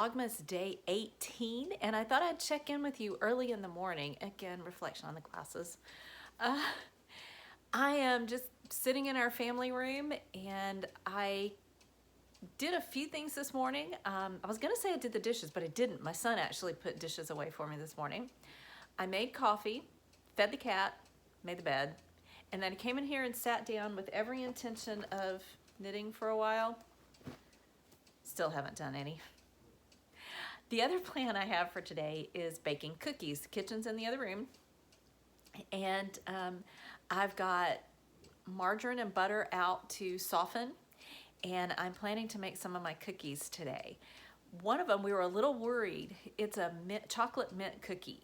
Vlogmas day 18, and I thought I'd check in with you early in the morning. Again, reflection on the glasses. I am just sitting in our family room, and I did a few things this morning. I was gonna say I did the dishes, but I didn't. My son actually put dishes away for me this morning. I made coffee, fed the cat, made the bed, and then I came in here and sat down with every intention of knitting for a while. Still haven't done any. The other plan I have for today is baking cookies. The kitchen's in the other room, and I've got margarine and butter out to soften, and I'm planning to make some of my cookies today. One of them, we were a little worried. It's a chocolate mint cookie,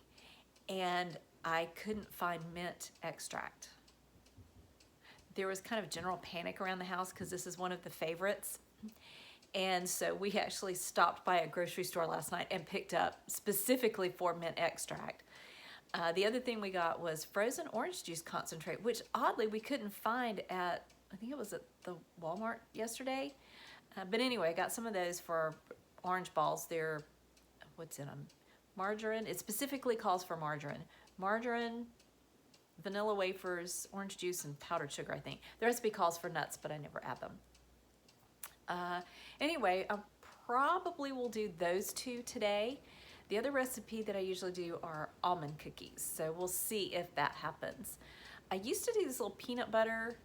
and I couldn't find mint extract. There was kind of general panic around the house because this is one of the favorites. And so we actually stopped by a grocery store last night and picked up specifically for mint extract. The other thing we got was frozen orange juice concentrate, which oddly we couldn't find at, I think it was at the Walmart yesterday. But anyway, I got some of those for orange balls. They're, what's in them? Margarine. It specifically calls for margarine. Margarine, vanilla wafers, orange juice, and powdered sugar, I think. The recipe calls for nuts, but I never add them. Anyway, I probably will do those two today. The other recipe that I usually do are almond cookies, so we'll see if that happens. I used to do these little peanut butter,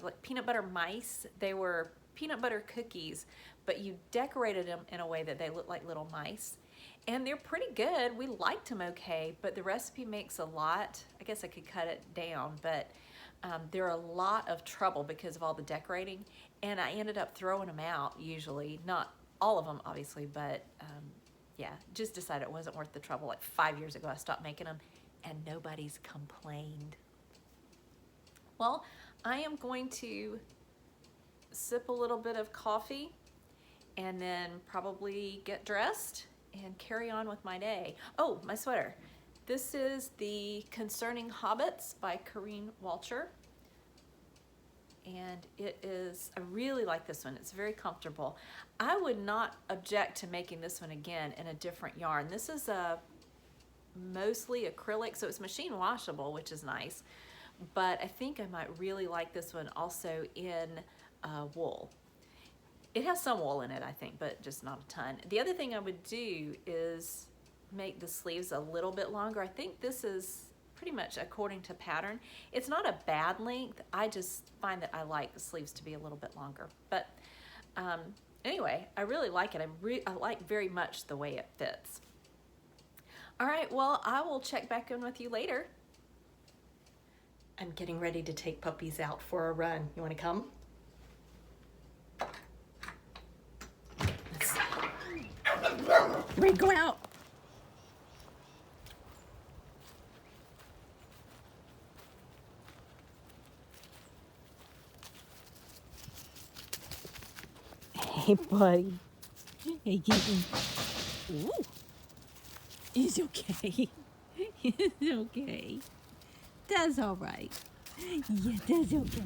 like peanut butter mice. They were peanut butter cookies, but you decorated them in a way that they look like little mice. And they're pretty good. We liked them okay, but the recipe makes a lot. I guess I could cut it down, but they're a lot of trouble because of all the decorating, and I ended up throwing them out usually. Not all of them, obviously, but yeah, just decided it wasn't worth the trouble. Like 5 years ago, I stopped making them, and nobody's complained. Well, I am going to sip a little bit of coffee and then probably get dressed and carry on with my day. Oh, my sweater. This is the Concerning Hobbits by Corrine Walcher. And it is, I really like this one. It's very comfortable. I would not object to making this one again in a different yarn. This is a mostly acrylic, so it's machine washable, which is nice. But I think I might really like this one also in wool. It has some wool in it, I think, but just not a ton. The other thing I would do is make the sleeves a little bit longer. I think this is pretty much according to pattern. It's not a bad length. I just find that I like the sleeves to be a little bit longer. But anyway, I really like it. I like very much the way it fits. All right, well, I will check back in with you later. I'm getting ready to take puppies out for a run. You want to come? Ray, go out. Hey, buddy. Hey, Kitten. Ooh. It's okay. It's okay. That's all right. Yeah, that's okay.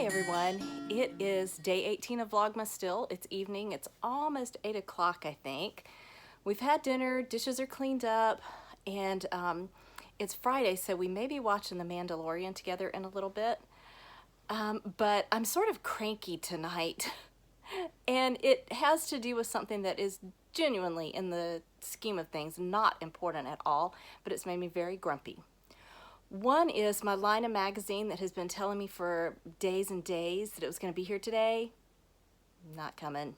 Hi everyone, it is day 18 of Vlogmas still. It's evening, it's almost 8 o'clock I think. We've had dinner, dishes are cleaned up, and it's Friday, so we may be watching The Mandalorian together in a little bit. But I'm sort of cranky tonight, and it has to do with something that is genuinely, in the scheme of things, not important at all, but it's made me very grumpy. One is my line of magazine that has been telling me for days and days that it was going to be here today. Not coming.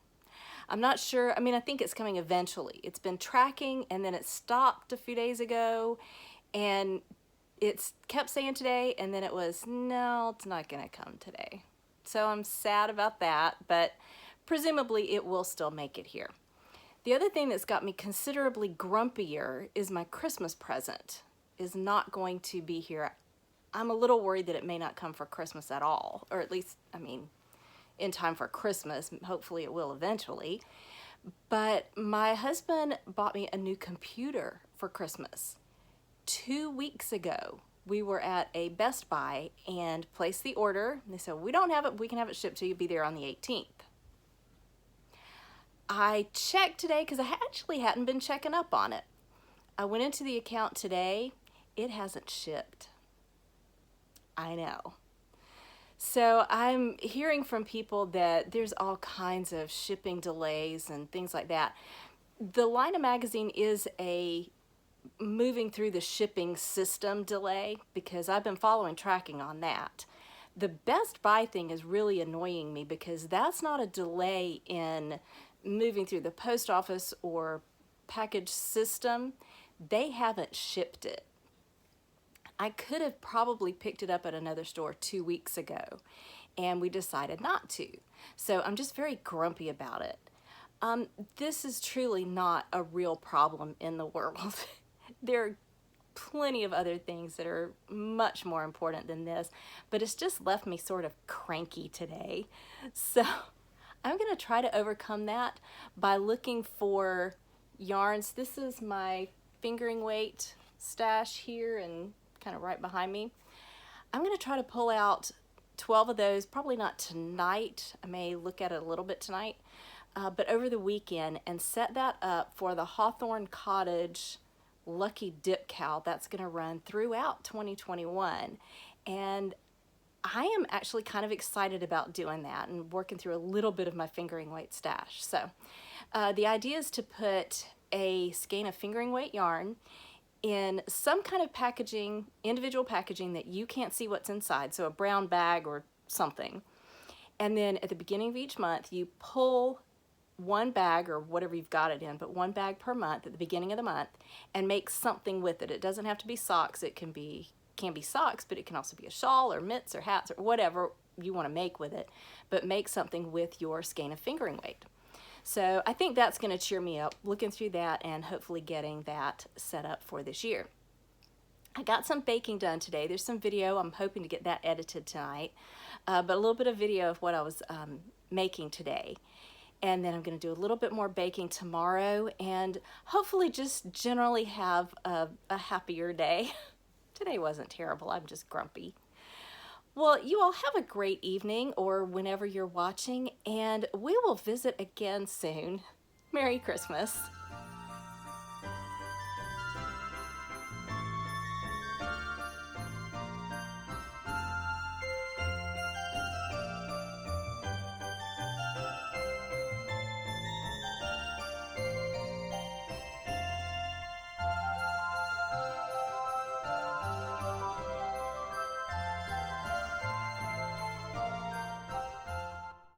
I'm not sure. I mean, I think it's coming eventually. It's been tracking and then it stopped a few days ago and it's kept saying today and then it was, no, it's not going to come today. So I'm sad about that, but presumably it will still make it here. The other thing that's got me considerably grumpier is my Christmas present is not going to be here. I'm a little worried that it may not come for Christmas at all, or at least, I mean, in time for Christmas. Hopefully it will eventually. But my husband bought me a new computer for Christmas. 2 weeks ago, we were at a Best Buy and placed the order. They said, we don't have it, we can have it shipped to you, be there on the 18th. I checked today because I actually hadn't been checking up on it. I went into the account today. It hasn't shipped. I know. So I'm hearing from people that there's all kinds of shipping delays and things like that. The line of magazine is a moving through the shipping system delay because I've been following tracking on that. The Best Buy thing is really annoying me because that's not a delay in moving through the post office or package system. They haven't shipped it. I could have probably picked it up at another store 2 weeks ago, and we decided not to. So I'm just very grumpy about it. This is truly not a real problem in the world. There are plenty of other things that are much more important than this, but it's just left me sort of cranky today. So I'm going to try to overcome that by looking for yarns. This is my fingering weight stash here and kind of right behind me. I'm going to try to pull out 12 of those, probably not tonight. I may look at it a little bit tonight, but over the weekend, and set that up for the Hawthorne Cottage Lucky Dip Cow that's going to run throughout 2021. And I am actually kind of excited about doing that and working through a little bit of my fingering weight stash. So the idea is to put a skein of fingering weight yarn in some kind of packaging, individual packaging that you can't see what's inside, so a brown bag or something. And then at the beginning of each month, you pull one bag or whatever you've got it in, but one bag per month at the beginning of the month and make something with it. It doesn't have to be socks. It can be socks, but it can also be a shawl or mitts or hats or whatever you want to make with it, but make something with your skein of fingering weight. So I think that's going to cheer me up, looking through that and hopefully getting that set up for this year. I got some baking done today. There's some video. I'm hoping to get that edited tonight, but a little bit of video of what I was making today. And then I'm going to do a little bit more baking tomorrow and hopefully just generally have a happier day. Today wasn't terrible. I'm just grumpy. Well, you all have a great evening or whenever you're watching, and we will visit again soon. Merry Christmas.